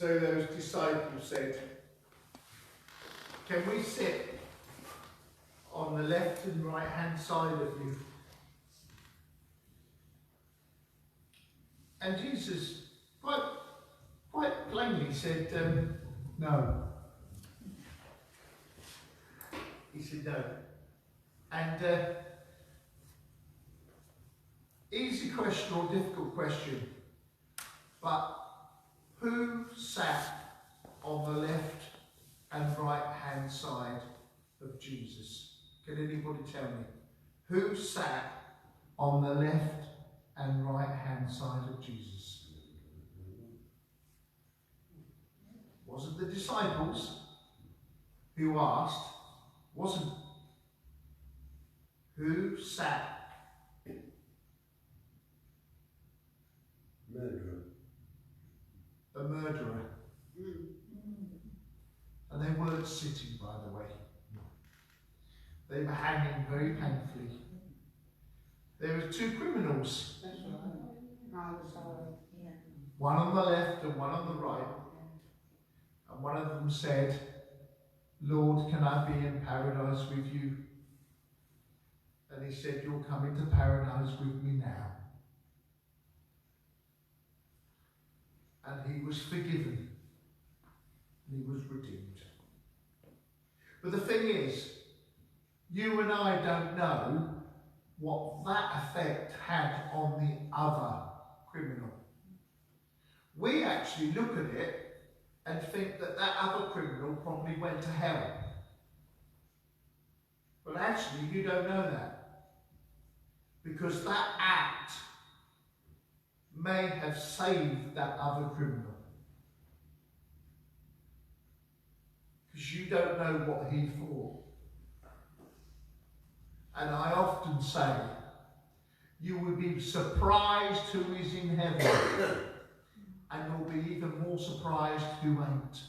So those disciples said, "Can we sit on the left and right hand side of you?" And Jesus quite plainly said, no. He said no. And easy question or difficult question, but who sat on the left and right hand side of Jesus? Can anybody tell me? Who sat on the left and right hand side of Jesus? Wasn't the disciples who asked, wasn't. Who sat? Murderer. A murderer. And they weren't sitting, by the way. They were hanging very painfully. There were two criminals. That's right. One on the left and one on the right. And one of them said, "Lord, can I be in paradise with you?" And he said, "You'll come into paradise with me now." And he was forgiven. And he was redeemed. But the thing is, you and I don't know what that effect had on the other criminal. We actually look at it and think that that other criminal probably went to hell. But actually, you don't know that. Because that act may have saved that other criminal. Because you don't know what he thought. And I often say, you would be surprised who is in heaven. And you'll be even more surprised who ain't.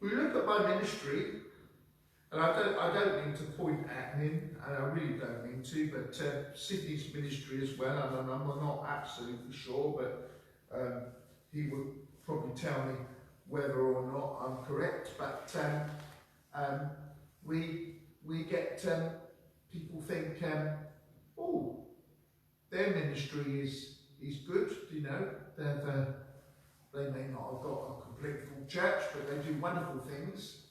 We look at my ministry, and I don't mean to point at him, and I really don't mean to, but Sydney's ministry as well, and I'm not absolutely sure, but he would probably tell me whether or not I'm correct, but we get people think, oh, their ministry is good, you know, they may not have got a complete full church, but they do wonderful things,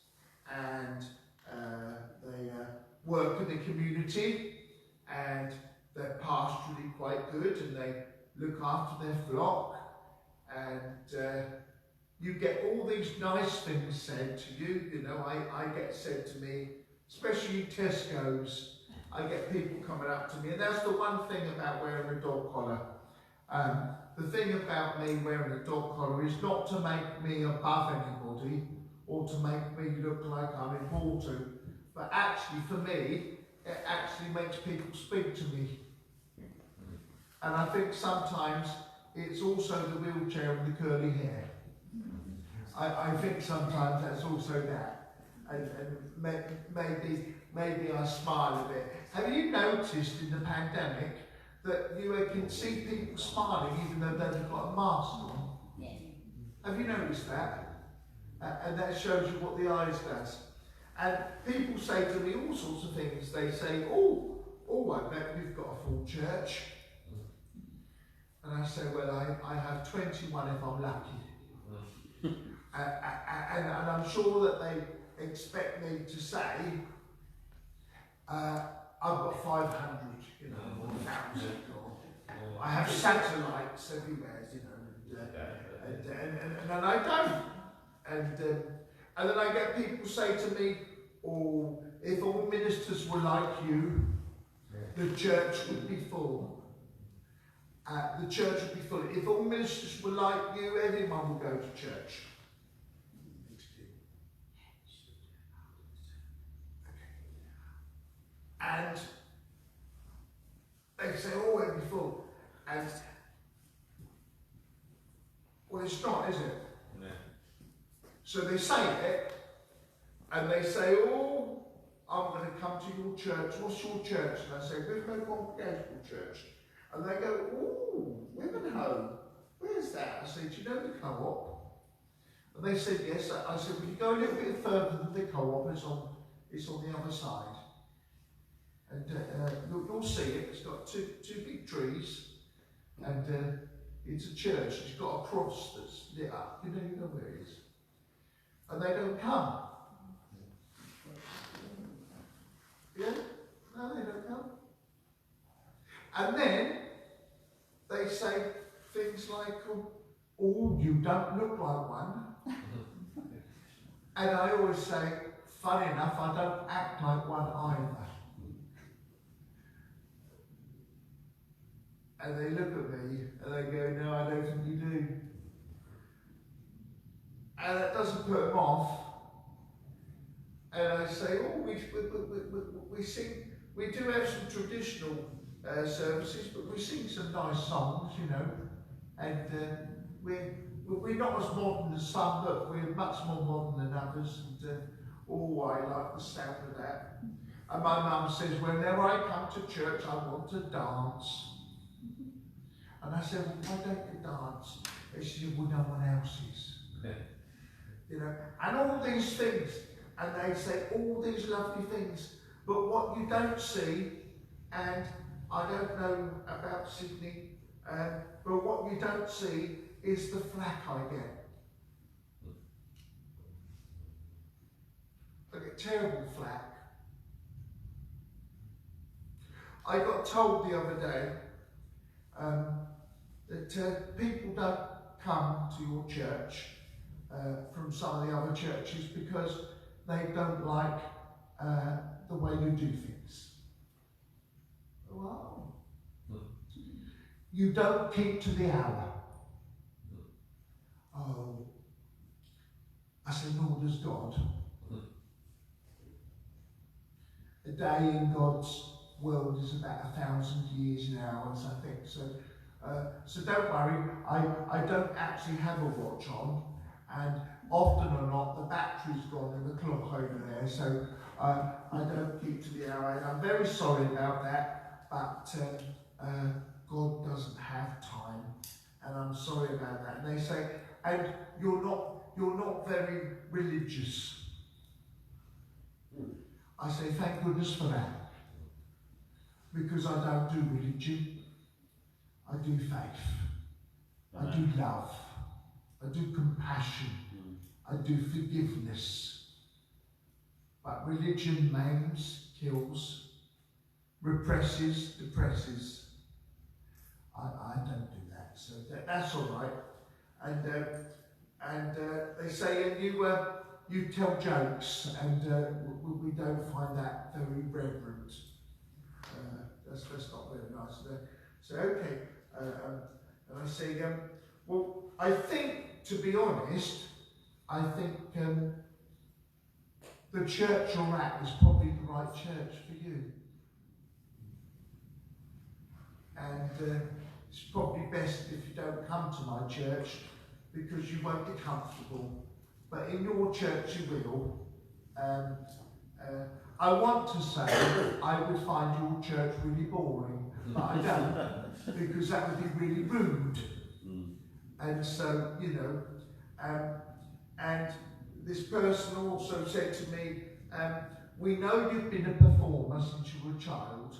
and they work in the community, and they're pastorally quite good, and they look after their flock, and you get all these nice things said to you. You know, I get said to me, especially Tesco's, I get people coming up to me, and that's the one thing about wearing a dog collar. The thing about me wearing a dog collar is not to make me above anybody or to make me look like I'm important, but actually for me, it actually makes people speak to me. And I think sometimes it's also the wheelchair and the curly hair. I think sometimes that's also that. And maybe I smile a bit. Have you noticed in the pandemic that you can see people smiling even though they've got a mask on? Yeah. Have you noticed that? And that shows you what the eyes does. And people say to me all sorts of things. They say, oh, I bet we've got a full church. And I say, well, I have 21 if I'm lucky. And I'm sure that they expect me to say, I've got 500, you know, or 1,000, or I have satellites everywhere, you know, and I don't. And then I get people say to me, oh, if all ministers were like you, the church would be full. The church would be full. If all ministers were like you, everyone would go to church. And they say, oh, it'll be full. And, well, it's not, is it? No. So they say it, and they say, oh, I'm going to come to your church. What's your church? And I say, we've no Congregational church. And they go, ooh, Women Home. Where's that? I said, do you know the Co-op? And they said, yes. I said, well, you go a little bit further than the Co-op. It's on the other side. And you'll see it. It's got two big trees. And it's a church. It's got a cross that's lit up. You know where it is. And they don't come. Yeah? No, they don't come. And then they say things like, oh, you don't look like one. And I always say, funny enough, I don't act like one either. And they look at me and they go, no, I don't think you do. And that doesn't put them off. And I say, oh, we sing, we do have some traditional services, but we sing some nice songs, you know. And we're not as modern as some, but we're much more modern than others. And oh, I like the sound of that. And my mum says, whenever I come to church, I want to dance. And I said, well, why don't you dance? And she said, well, no one else is. You know, and all these things, and they say all these lovely things, but what you don't see, and I don't know about Sydney, but what you don't see is the flack I get. I get terrible flack. I got told the other day that people don't come to your church from some of the other churches because they don't like the way you do things. Wow. You don't keep to the hour. Oh. I said, nor does God. A day in God's world is about 1,000 years in ours, I think. So don't worry, I don't actually have a watch on, and often or not the battery's gone in the clock over there, so I don't keep to the hour, and I'm very sorry about that, but God doesn't have time, and I'm sorry about that. And they say, and you're not very religious. I say, thank goodness for that, because I don't do religion. I do faith, I do love, I do compassion, I do forgiveness. But religion maims, kills, represses, depresses. I don't do that, so that's all right. And they say, and you tell jokes, and we don't find that very reverent. That's not very nice. So okay. And I say, well, I think, to be honest, I think the church you're at is probably the right church for you. And it's probably best if you don't come to my church because you won't be comfortable. But in your church you will. I want to say I would find your church really boring, but I don't. Because that would be really rude. And so, you know, and this person also said to me, we know you've been a performer since you were a child,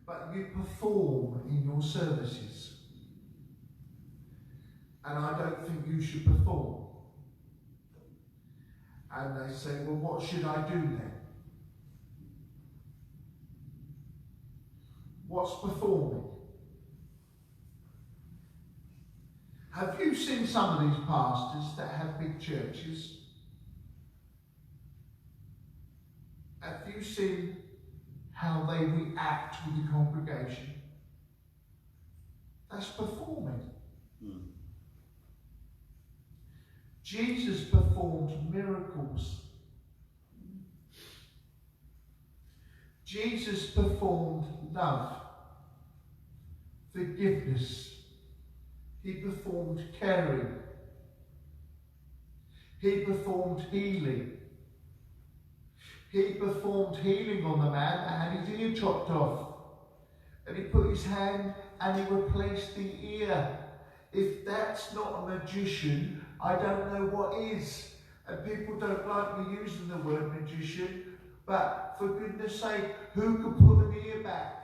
but you perform in your services. And I don't think you should perform. And they say, well, what should I do then? What's performing? Have you seen some of these pastors that have big churches? Have you seen how they react with the congregation? That's performing. Jesus performed miracles. Jesus performed love, forgiveness. He performed caring. He performed healing. he performed healing on the man that had his ear chopped off. And he put his hand and he replaced the ear. If that's not a magician, I don't know what is. And people don't like me using the word magician, but for goodness sake, who could put an ear back?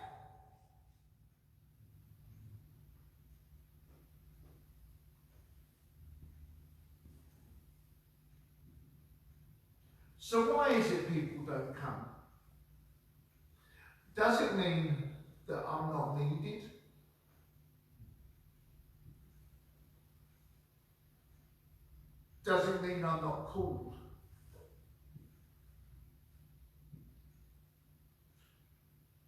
So why is it people don't come? Does it mean that I'm not needed? Does it mean I'm not called?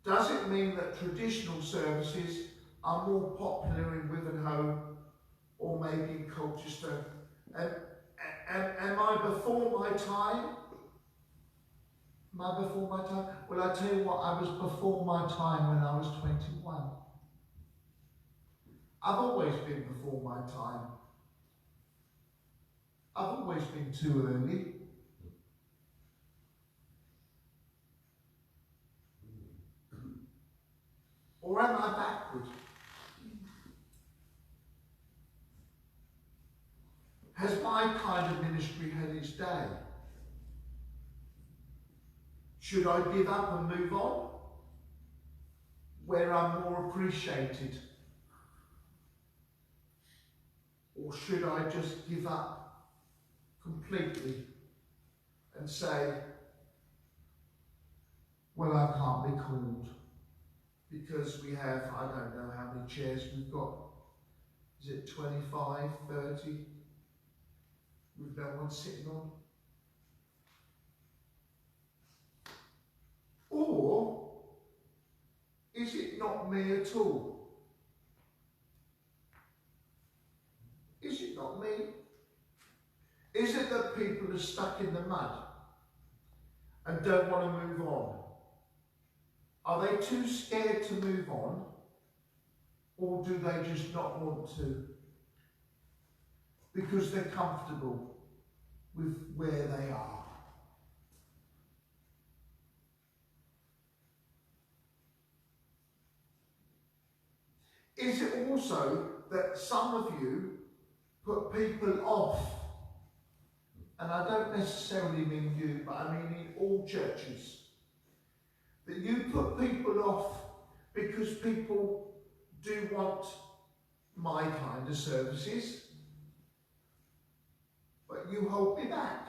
Does it mean that traditional services are more popular in Wivenhoe or maybe in Colchester? Am I before my time? Am I before my time? Well, I tell you what, I was before my time when I was 21. I've always been before my time. I've always been too early. Or am I backward? Has my kind of ministry had its day? Should I give up and move on? Where I'm more appreciated? Or should I just give up completely and say, well, I can't be called because we have, I don't know how many chairs we've got. Is it 25, 30? With no one sitting on? Or is it not me at all? Is it not me? Is it that people are stuck in the mud and don't want to move on? Are they too scared to move on? Or do they just not want to? Because they're comfortable with where they are. Is it also that some of you put people off? And I don't necessarily mean you, but I mean in all churches. That you put people off because people do want my kind of services, but you hold me back.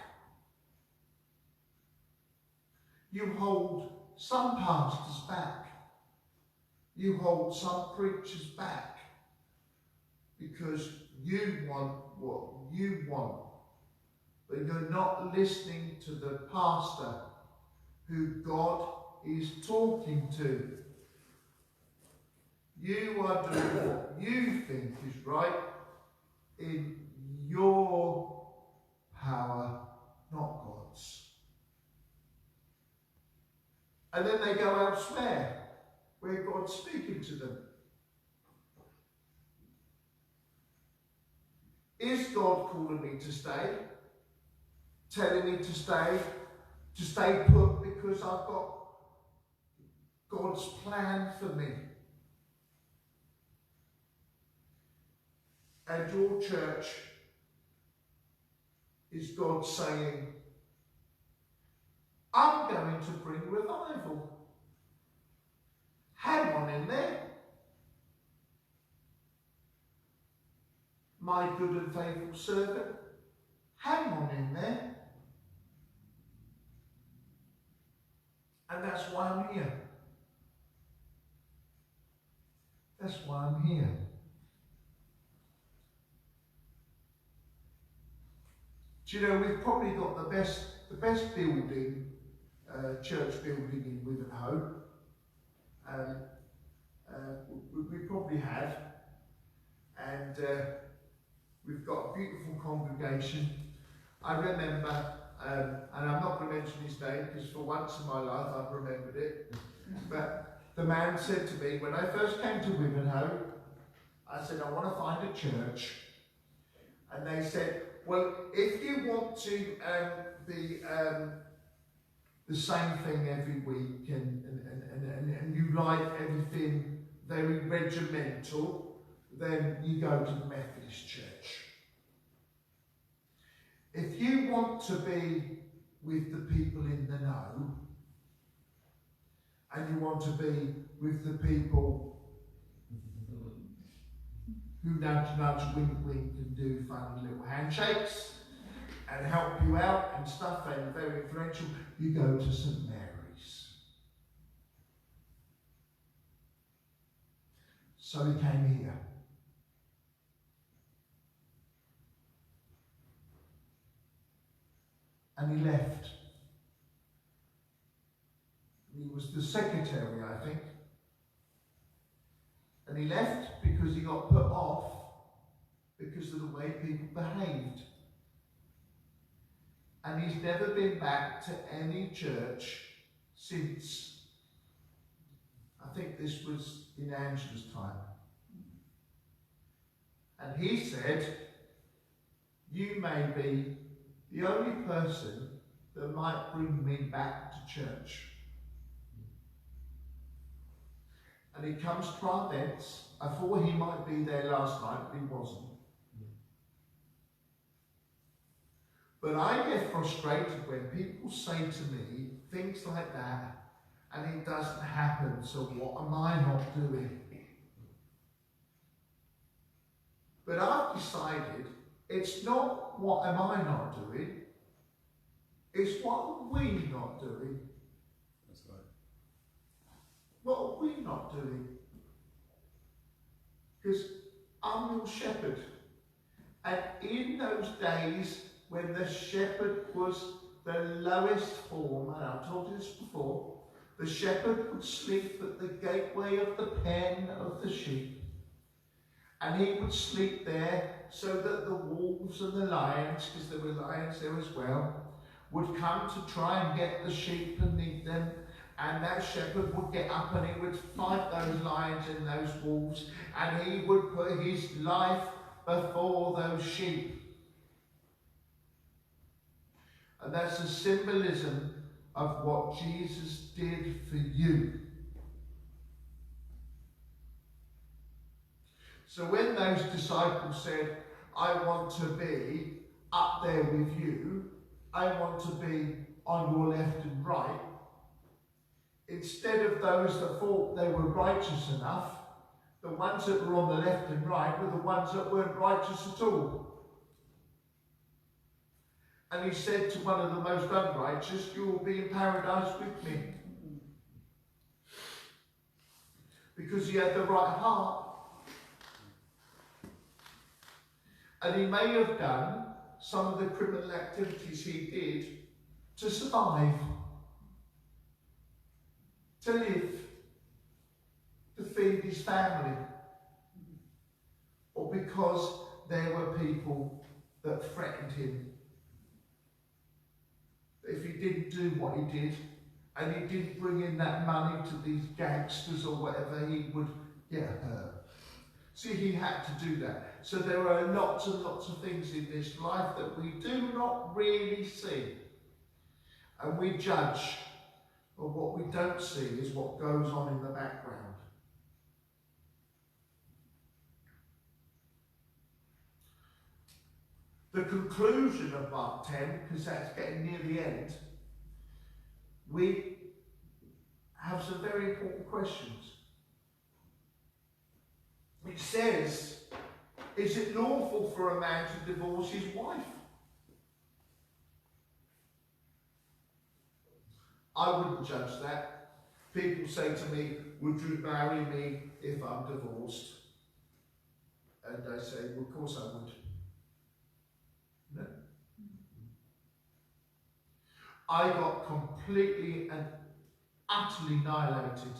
You hold some pastors back. You hold some preachers back because you want what you want, but you're not listening to the pastor who God is talking to. You are doing what you think is right in your power, not God's. And then they go elsewhere where God's speaking to them. Is God calling me to stay? Telling me to stay put because I've got God's plan for me? And your church, is God saying, I'm going to bring revival. Hang on in there. My good and faithful servant, hang on in there. And that's why I'm here. That's why I'm here. Do you know, we've probably got the best building, church building in Wivenhoe. We probably have. And we've got a beautiful congregation. I remember, and I'm not going to mention his name because for once in my life I've remembered it, but the man said to me, when I first came to Wivenhoe, I said, I want to find a church. And they said, well, if you want to, the the same thing every week and you like everything very regimental, then you go to the Methodist Church. If you want to be with the people in the know, and you want to be with the people who nudge, nudge, wink, wink, and do funny little handshakes and help you out and stuff, and very influential, you go to St Mary's. So he came here. And he left. He was the secretary, I think. And he left because he got put off because of the way people behaved. And he's never been back to any church since. I think this was in Angela's time. And he said, you may be the only person that might bring me back to church. And he comes to our events. I thought he might be there last night, but he wasn't. But I get frustrated when people say to me things like that, and it doesn't happen, so what am I not doing? But I've decided it's not what am I not doing, it's what are we not doing. That's right. What are we not doing? Because I'm your shepherd. And in those days when the shepherd was the lowest form, and I've told you this before, the shepherd would sleep at the gateway of the pen of the sheep. And he would sleep there so that the wolves and the lions, because there were lions there as well, would come to try and get the sheep and eat them. And that shepherd would get up and he would fight those lions and those wolves, and he would put his life before those sheep. And that's a symbolism of what Jesus did for you. So when those disciples said, I want to be up there with you, I want to be on your left and right, instead of those that thought they were righteous enough, the ones that were on the left and right were the ones that weren't righteous at all. And he said to one of the most unrighteous, you will be in paradise with me. Because he had the right heart. And he may have done some of the criminal activities he did to survive, to live, to feed his family, or because there were people that threatened him. If he didn't do what he did, and he didn't bring in that money to these gangsters or whatever, he would get hurt. See, he had to do that. So there are lots and lots of things in this life that we do not really see. And we judge, but what we don't see is what goes on in the background. The conclusion of Mark 10, because that's getting near the end, we have some very important questions. It says, is it lawful for a man to divorce his wife? I wouldn't judge that. People say to me, would you marry me if I'm divorced? And I say, well, of course I would. No. I got completely and utterly annihilated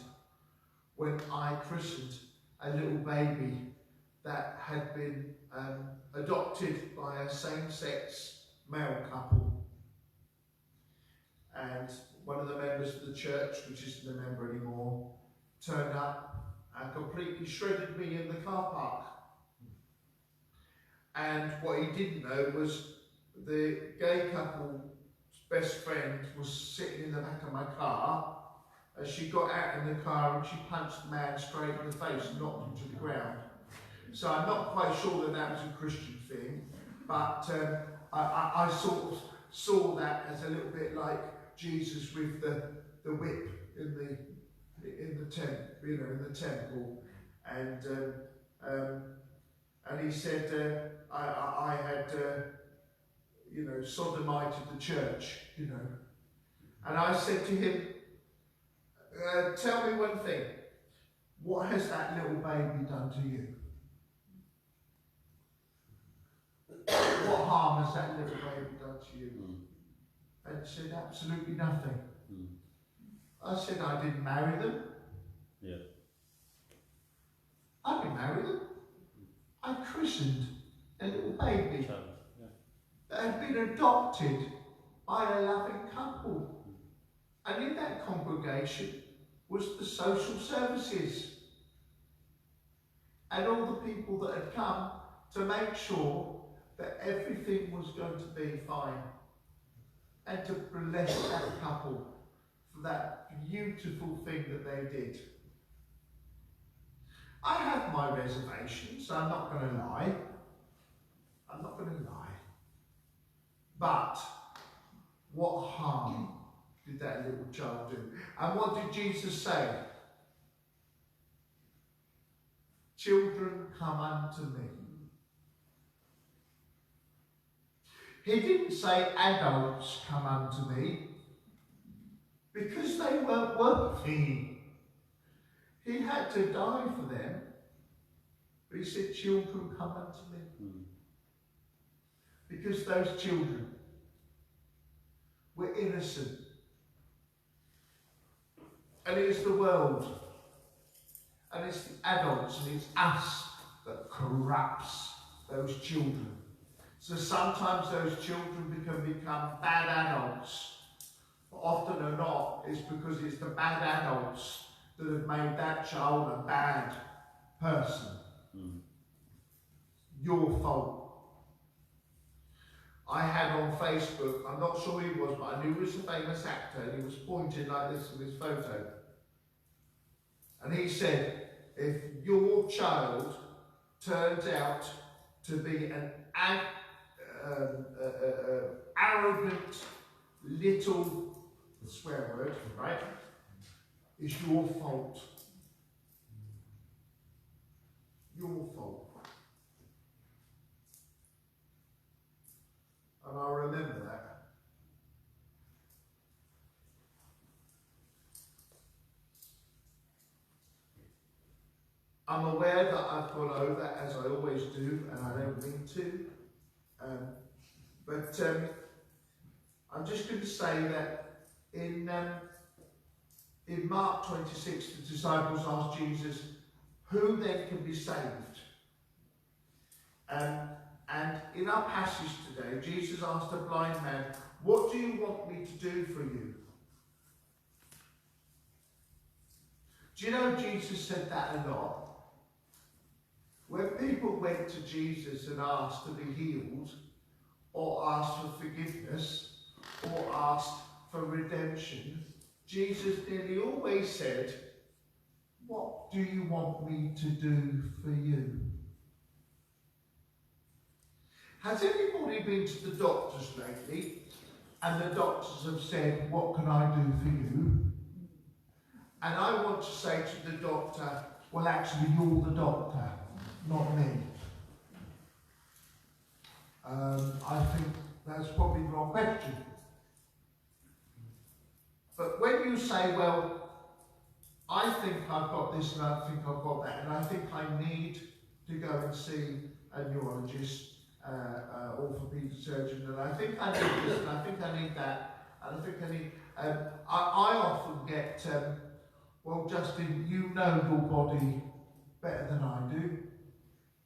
when I christened a little baby that had been adopted by a same-sex male couple. And one of the members of the church, which isn't a member anymore, turned up and completely shredded me in the car park. And what he didn't know was the gay couple's best friend was sitting in the back of my car. As she got out in the car and she punched the man straight in the face and knocked him to the ground. So I'm not quite sure that was a Christian thing, but I sort of saw that as a little bit like Jesus with the whip in the temple, and he said I had sodomited the church, and I said to him, tell me one thing, what has that little baby done to you? What harm has that little baby done to you? And he said, absolutely nothing. I said, I didn't marry them. Yeah. I didn't marry them. I christened a little baby that had been adopted by a loving couple. And in that congregation was the social services and all the people that had come to make sure that everything was going to be fine, and to bless that couple for that beautiful thing that they did. I have my reservations, I'm not going to lie. I'm not going to lie. But what harm did that little child do? And what did Jesus say? Children, come unto me. He didn't say adults come unto me, because they weren't worthy. He had to die for them. But he said, children, come unto me. Because those children were innocent. And it's the world, and it's the adults, and it's us that corrupts those children. So sometimes those children can become bad adults. But often or not, it's because it's the bad adults that have made that child a bad person. Your fault. I had on Facebook, I'm not sure who he was, but I knew he was a famous actor, and he was pointing like this in his photo. And he said, if your child turns out to be an arrogant little swear word, right? It's your fault. Your fault. And I remember that. I'm aware that I've gone over, as I always do, and I don't mean to. But I'm just going to say that in Mark 26, the disciples asked Jesus, who then can be saved? And in our passage today, Jesus asked a blind man, what do you want me to do for you? Do you know Jesus said that a lot? When people went to Jesus and asked to be healed, or asked for forgiveness, or asked for redemption, Jesus nearly always said, what do you want me to do for you? Has anybody been to the doctors lately, and the doctors have said, what can I do for you? And I want to say to the doctor, well, actually, you're the doctor, not me. I think that's probably the wrong question. But when you say, well, I think I've got this and I think I've got that, and I think I need to go and see a neurologist, orthopedic surgeon, and I think I need this, and I think I need that, and I think I need... I often get, well, Justin, you know your body better than I do,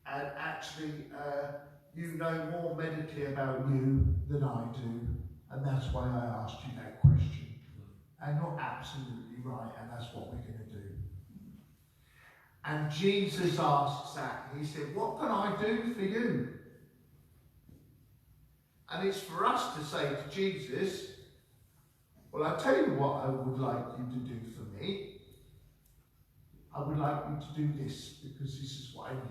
and actually you know more medically about you than I do, and that's why I asked you that question. And you're absolutely right, and that's what we're going to do. And Jesus asks that. He said, what can I do for you? And it's for us to say to Jesus, Well, I'll tell you what I would like you to do for me. I would like you to do this because this is what I need.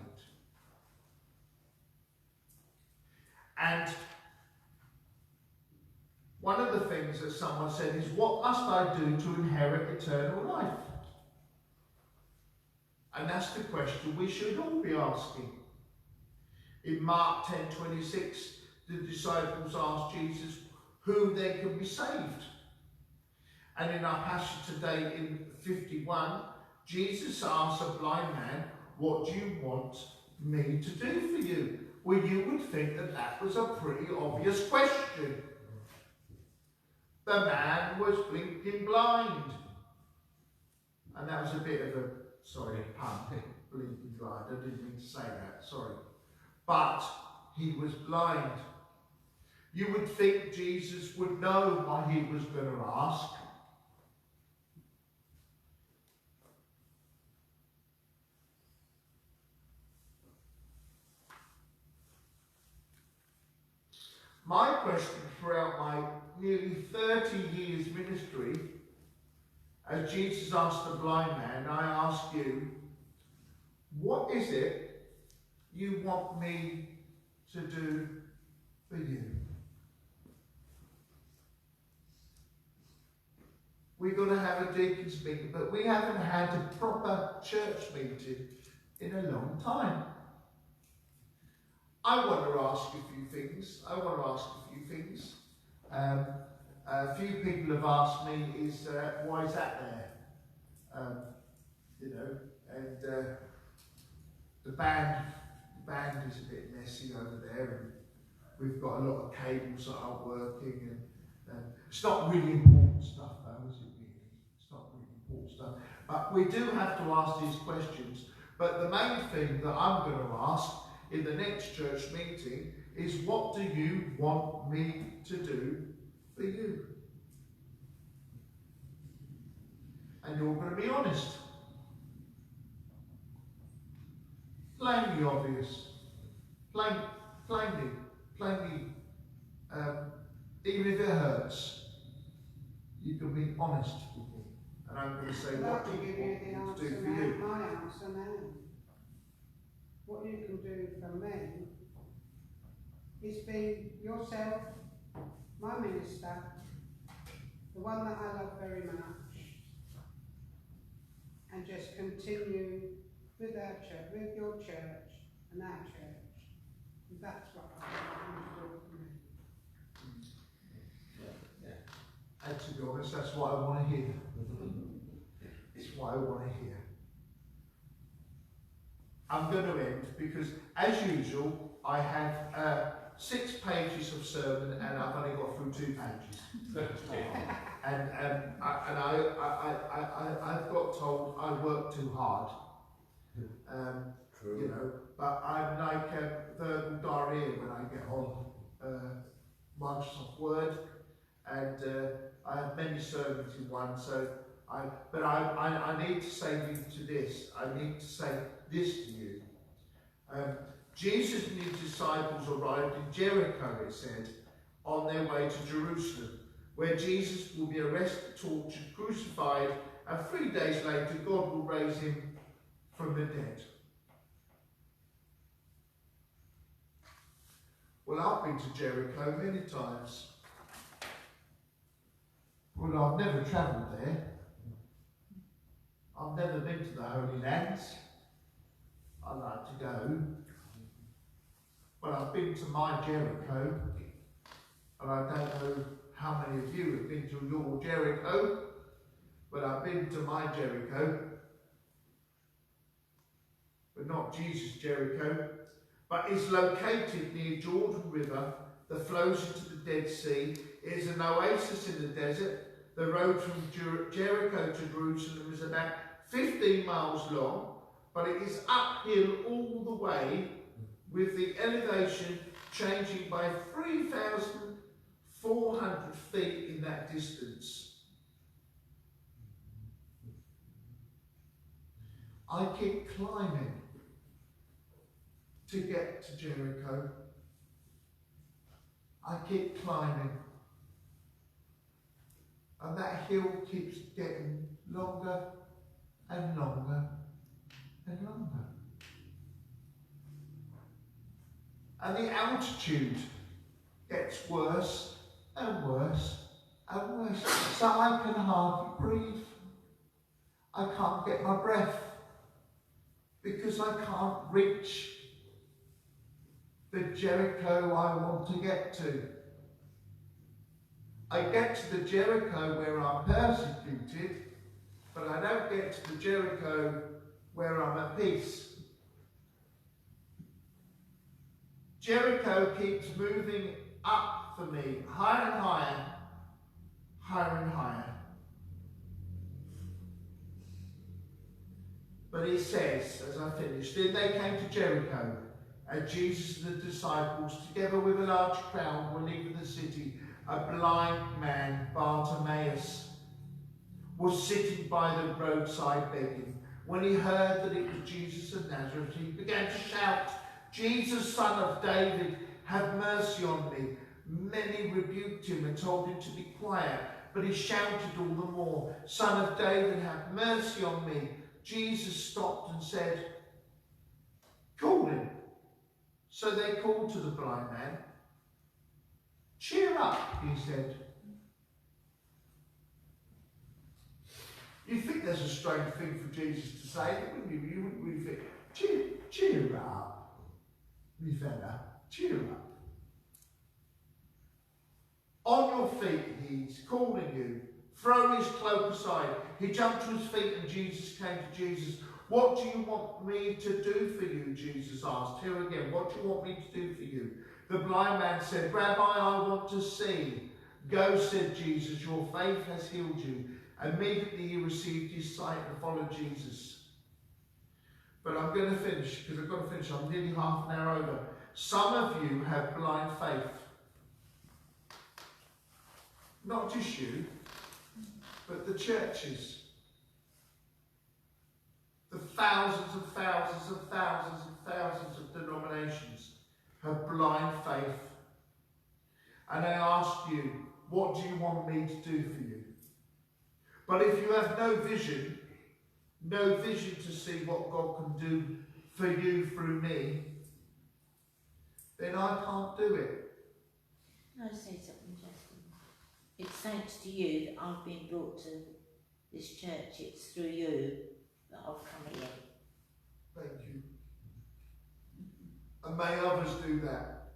And one of the things that someone said is, what must I do to inherit eternal life? And that's the question we should all be asking. In Mark 10:26, the disciples asked Jesus who then can be saved. And in our passage today in 51, Jesus asks a blind man, what do you want me to do for you? Well, you would think that that was a pretty obvious question. The man was blinking blind. And that was a bit of a, sorry, pun, blinking blind. I didn't mean to say that, sorry. But he was blind. You would think Jesus would know what he was going to ask. My question throughout my nearly 30 years ministry, as Jesus asked the blind man, I ask you, what is it you want me to do for you? We're going to have a deacon's meeting, but we haven't had a proper church meeting in a long time. I want to ask a few things. A few people have asked me, why is that there? And the band is a bit messy over there, and we've got a lot of cables that aren't working, and it's not really important stuff, though, is it really? It's not really important stuff. But we do have to ask these questions. But the main thing that I'm going to ask in the next church meeting is, what do you want me to do for you? And you're going to be honest. Plainly obvious. Plainly. Even if it hurts, you can be honest with me. And I'm going to say, what do you want me to do for you? My answer now. What you can do for me is be yourself, my minister, the one that I love very much, and just continue with our church, with your church and our church. And that's what I want you to do for me. And to be honest, that's what I want to hear. It's what I want to hear. I'm going to end because, as usual, I have 6 pages of sermon and I've only got through 2 pages. and I've got told I work too hard. True. You know, but I'm like verbal diarrhea when I get on Microsoft Word, and I have many sermons in one. So I need to say to this. I need to say this to you. Jesus and his disciples arrived in Jericho, it said, on their way to Jerusalem, where Jesus will be arrested, tortured, crucified, and 3 days later God will raise him from the dead. Well, I've been to Jericho many times. Well, I've never travelled there. I've never been to the Holy Lands. I'd like to go. But I've been to my Jericho, and I don't know how many of you have been to your Jericho, but I've been to my Jericho, but not Jesus' Jericho. But it's located near Jordan River that flows into the Dead Sea. It is an oasis in the desert. The road from Jericho to Jerusalem is about 15 miles long, but it is uphill all the way, with the elevation changing by 3,400 feet in that distance. I keep climbing to get to Jericho. I keep climbing. And that hill keeps getting longer and longer and longer. And the altitude gets worse and worse and worse. So I can hardly breathe. I can't get my breath because I can't reach the Jericho I want to get to. I get to the Jericho where I'm persecuted, but I don't get to the Jericho where I'm at peace. Jericho keeps moving up for me, higher and higher, higher and higher. But he says, as I finish, then they came to Jericho, and Jesus and the disciples, together with a large crowd, were leaving the city. A blind man, Bartimaeus, was sitting by the roadside begging. When he heard that it was Jesus of Nazareth, he began to shout, "Jesus, Son of David, have mercy on me." Many rebuked him and told him to be quiet, but he shouted all the more, "Son of David, have mercy on me." Jesus stopped and said, "Call him." So they called to the blind man. "Cheer up," he said. You think there's a strange thing for Jesus to say, wouldn't you? You wouldn't really think, cheer up, me fella, cheer up. On your feet, he's calling you. Throw his cloak aside. He jumped to his feet and Jesus came to Jesus. "What do you want me to do for you?" Jesus asked. Here again, what do you want me to do for you? The blind man said, "Rabbi, I want to see." "Go," said Jesus, "your faith has healed you." Immediately he received his sight and followed Jesus. But I'm going to finish, because I've got to finish. I'm nearly half an hour over. Some of you have blind faith. Not just you, but the churches. The thousands and thousands and thousands and thousands of denominations have blind faith. And I ask you, what do you want me to do for you? But if you have no vision to see what God can do for you through me, then I can't do it. Can I say something, Justin? It's thanks to you that I've been brought to this church. It's through you that I've come here. Thank you. And may others do that.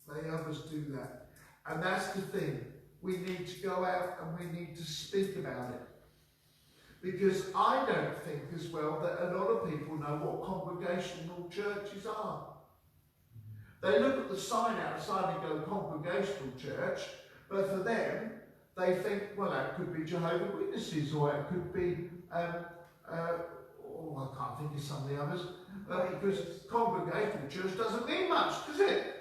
May others do that. And that's the thing. We need to go out and we need to speak about it. Because I don't think as well that a lot of people know what congregational churches are. They look at the sign outside and go, "Congregational church," but for them, they think, well, that could be Jehovah's Witnesses, or it could be, I can't think of some of the others, because congregational church doesn't mean much, does it?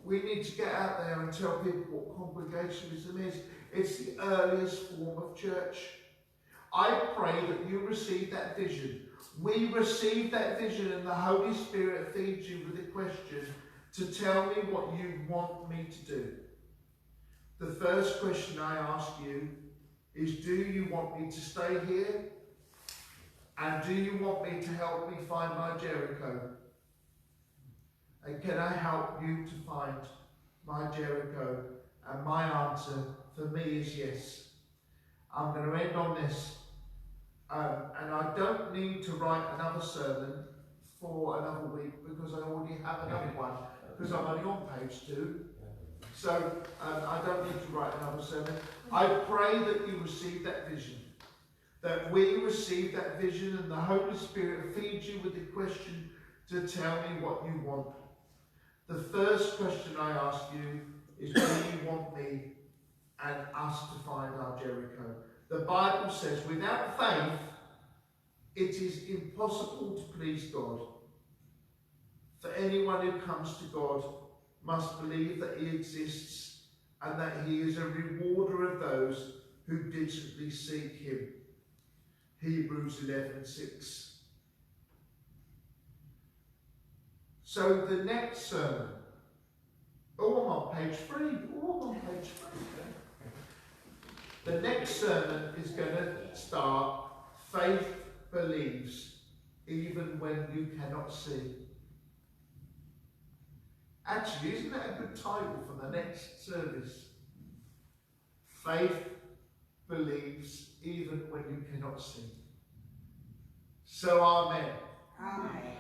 We need to get out there and tell people what congregationalism is. It's the earliest form of church. I pray that you receive that vision. We receive that vision and the Holy Spirit feeds you with a question to tell me what you want me to do. The first question I ask you is, do you want me to stay here? And do you want me to help me find my Jericho? And can I help you to find my Jericho? And my answer for me is yes. I'm going to end on this. And I don't need to write another sermon for another week because I already have another one, because I'm only on page 2. So I don't need to write another sermon. I pray that you receive that vision. That we receive that vision and the Holy Spirit feeds you with the question to tell me what you want. The first question I ask you is, do you want me and us to find our Jericho? The Bible says, without faith, it is impossible to please God. For anyone who comes to God must believe that he exists and that he is a rewarder of those who diligently seek him. Hebrews 11:6. So the next sermon Oh, I'm on page 3. Oh, I'm on page 3. The next sermon is going to start, faith believes even when you cannot see. Actually, isn't that a good title for the next service? Faith believes even when you cannot see. So, amen. Amen.